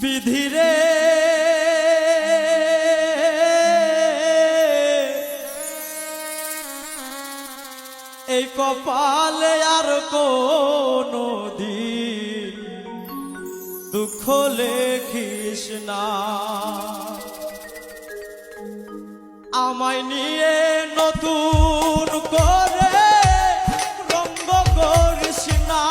বিধিরে এই কপালে আর কোনো দিন দুঃখ লেখিস না, আমায় নিয়ে নতুন করে রঙ্গ করিস না,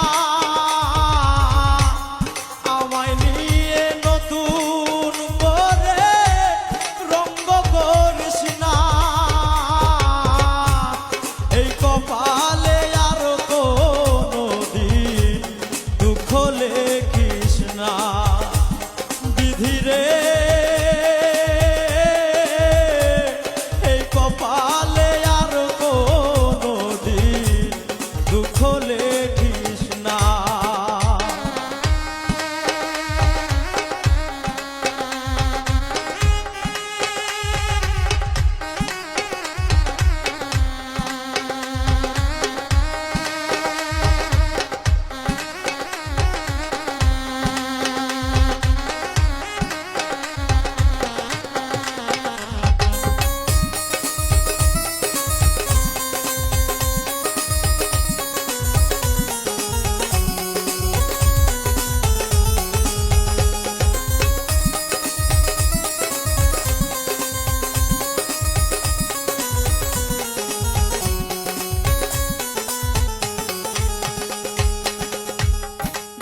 আমায় নিয়ে নতুন করে রঙ্গ করিস না, এই কপালে আর কোনো দিন দুঃখ লেখিস না। বিধিরে এই কপালে আর কোনো দিন দুঃখ লেখিস না।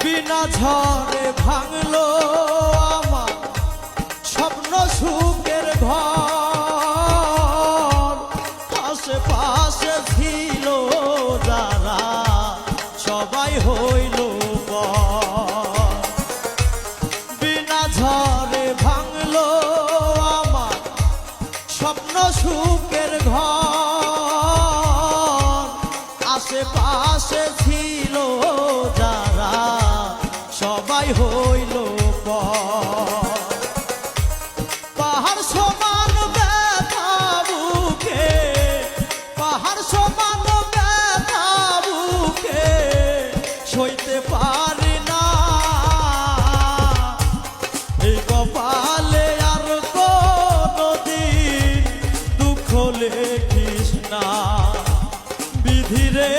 বিনা ঝড়ে ভাঙলো আমার স্বপ্ন সুখের ঘর, আশেপাশে ছিল যারা সবাই হইল পর। বিনা ঝড়ে ভাঙলো আমার স্বপ্ন সুখের ঘর, আশেপাশে ছিল যারা সবাই হইল পর। পাহাড় সমান ব্যথা বুকে, পাহাড় সমান ব্যথা বুকে সইতে পারি না, এই কপালে আর কোনো দিন দুঃখ লেখিস না। বিধিরে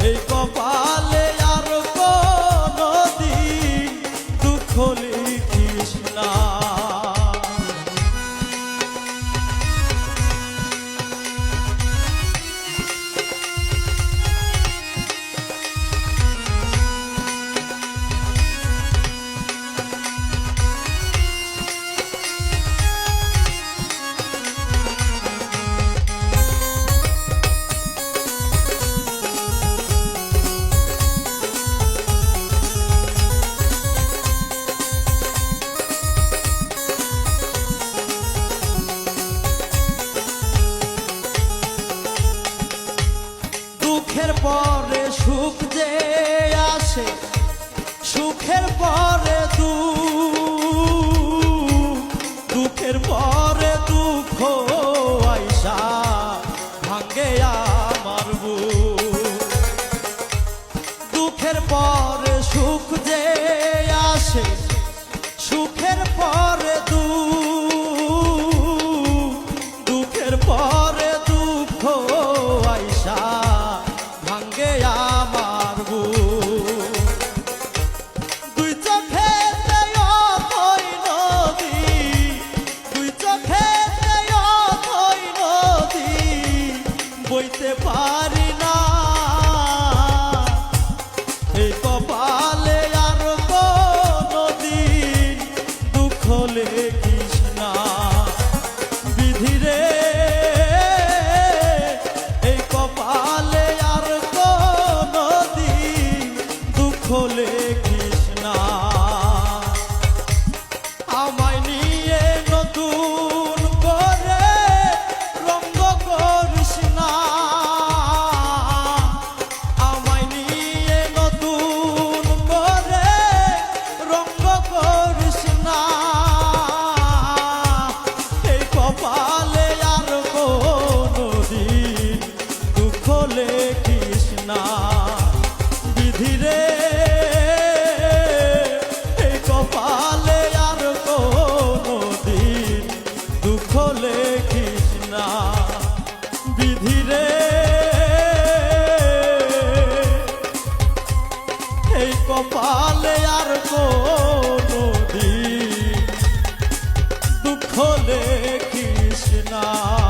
এই কপালে আর কোনো দিন দুঃখ লিখিস না। দুঃখের পরে সুখ যে আসে, সুখের পরে দুঃখ, দুঃখের পরে দুঃখ আইসা ভাঙ্গে আমার বুক। দুঃখের পরে সুখ যে আসে, সুখের পরে দুঃখ, দুঃখের পরে দুঃখ আইসা ভাঙ্গে আমার বুক। দুই চোখেতে অথই নদী, দুই চোখেতে অথই নদী বইতে পারি না, এই হলে কৃষ্ণা।